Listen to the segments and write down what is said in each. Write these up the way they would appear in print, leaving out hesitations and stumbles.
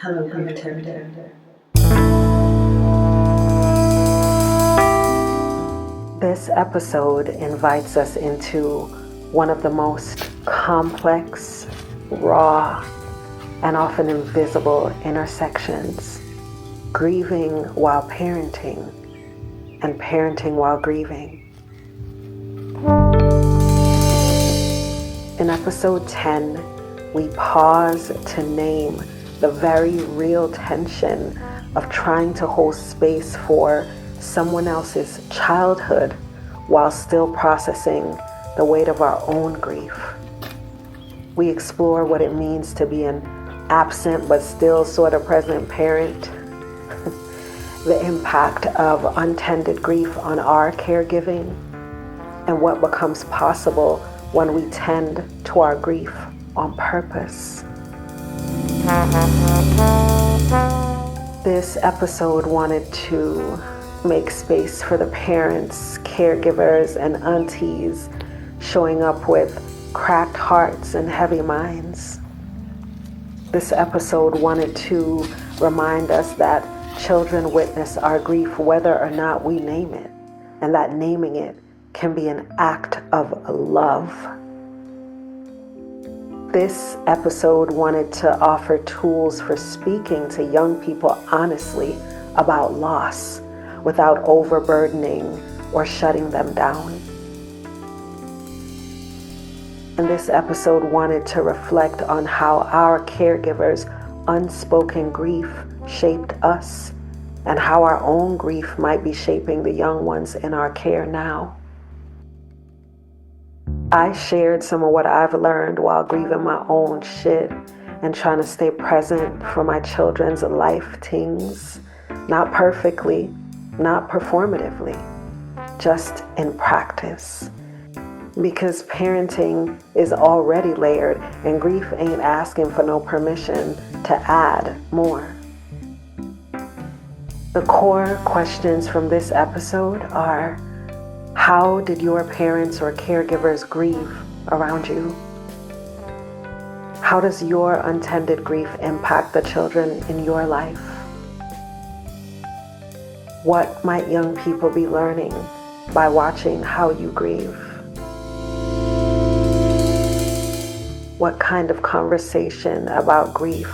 Hello, Grief Tender. This episode invites us into one of the most complex, raw, and often invisible intersections: grieving while parenting and parenting while grieving. In episode 10, we pause to name the very real tension of trying to hold space for someone else's childhood while still processing the weight of our own grief. We explore what it means to be an absent but still sort of present parent, the impact of untended grief on our caregiving, and what becomes possible when we tend to our grief on purpose. This episode wanted to make space for the parents, caregivers, and aunties showing up with cracked hearts and heavy minds. This episode wanted to remind us that children witness our grief whether or not we name it, and that naming it can be an act of love. This episode wanted to offer tools for speaking to young people honestly about loss without overburdening or shutting them down. And this episode wanted to reflect on how our caregivers' unspoken grief shaped us and how our own grief might be shaping the young ones in our care now. I shared some of what I've learned while grieving my own shit and trying to stay present for my children's life things, not perfectly, not performatively, just in practice. Because parenting is already layered and grief ain't asking for no permission to add more. The core questions from this episode are: how did your parents or caregivers grieve around you? How does your untended grief impact the children in your life? What might young people be learning by watching how you grieve? What kind of conversation about grief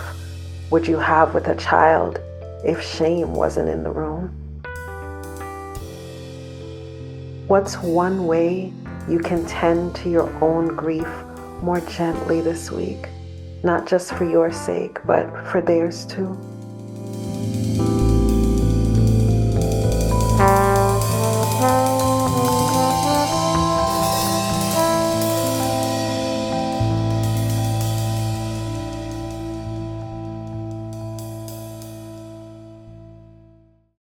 would you have with a child if shame wasn't in the room? What's one way you can tend to your own grief more gently this week, not just for your sake, but for theirs too?